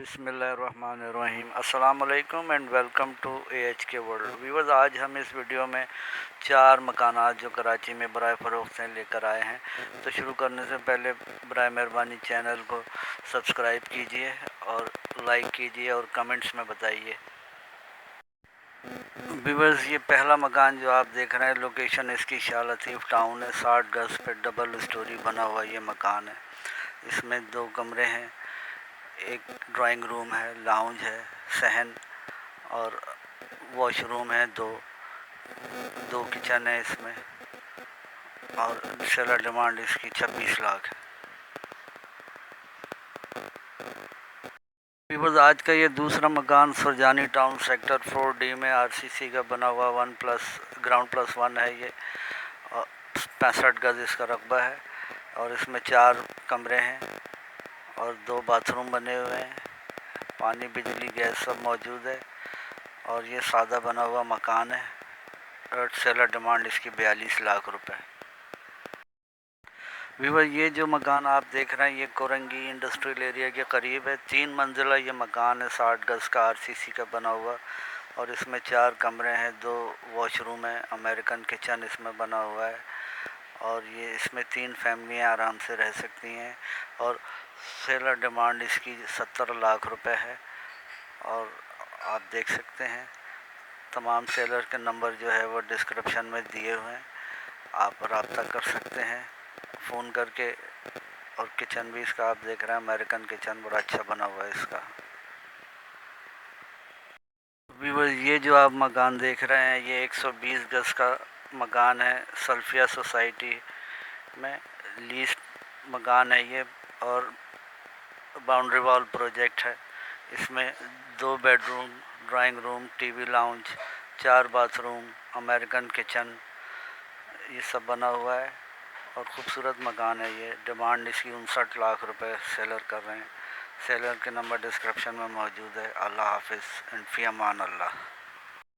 बिस्मिल्लाहिर्रहमानिर्रहीम अस्सलाम वालेकुम and welcome to AHK world viewers. आज हम इस वीडियो में 4 मकानात जो कराची में बराए फ़रोख्त हैं लेकर आए हैं। तो शुरू करने से पहले बराए मेहरबानी चैनल को सब्सक्राइब कीजिए और लाइक कीजिए और कमेंट्स में बताइए। व्यूअर्स, ये पहला मकान जो आप देख रहे हैं, लोकेशन इसकी शाह लतीफ़ टाउन है। 60 गज़ पे डबल स्टोरी बना हुआ ये मकान है। इसमें 2 कमरे हैं, एक ड्राइंग रूम है, लाउंज है, सहन और वॉशरूम है, दो किचन है इसमें, और सेलर डिमांड इसकी 26 लाख है। व्यूअर्स, आज का ये दूसरा मकान सुरजानी टाउन सेक्टर 4D में RCC का बना हुआ 1+1 है। ये 65 गज़ इसका रकबा है और इसमें 4 कमरे हैं और 2 बाथरूम बने हुए हैं। पानी, बिजली, गैस सब मौजूद है और ये सादा बना हुआ मकान है। सेलर डिमांड इसकी 42 लाख रुपए। व्यूअर, ये जो मकान आप देख रहे हैं ये कोरंगी इंडस्ट्रियल एरिया के करीब है। 3 मंजिला ये मकान है, 60 गज़ का RCC का बना हुआ और इसमें 4 कमरे हैं, 2 वॉशरूम है, अमेरिकन किचन इसमें बना हुआ है और ये इसमें 3 फैमिलियाँ आराम से रह सकती हैं और सेलर डिमांड इसकी 70 लाख रुपए है। और आप देख सकते हैं तमाम सेलर के नंबर जो है वो डिस्क्रिप्शन में दिए हुए हैं, आप रब्ता कर सकते हैं फ़ोन करके। और किचन भी इसका आप देख रहे हैं, अमेरिकन किचन बड़ा अच्छा बना हुआ है इसका। व्यूअर, ये जो आप मकान देख रहे हैं ये 120 गज़ का मकान है, सल्फिया सोसाइटी में लीज मकान है ये और बाउंड्री वॉल प्रोजेक्ट है। इसमें 2 bedroom, drawing room, TV lounge, 4 bathroom, American kitchen ये सब बना हुआ है और ख़ूबसूरत मकान है ये। डिमांड इसकी 59 लाख रुपए सेलर कर रहे हैं। सेलर के नंबर डिस्क्रिप्शन में मौजूद है। अल्लाह हाफिज़ एंड फ़ी अमान अल्लाह।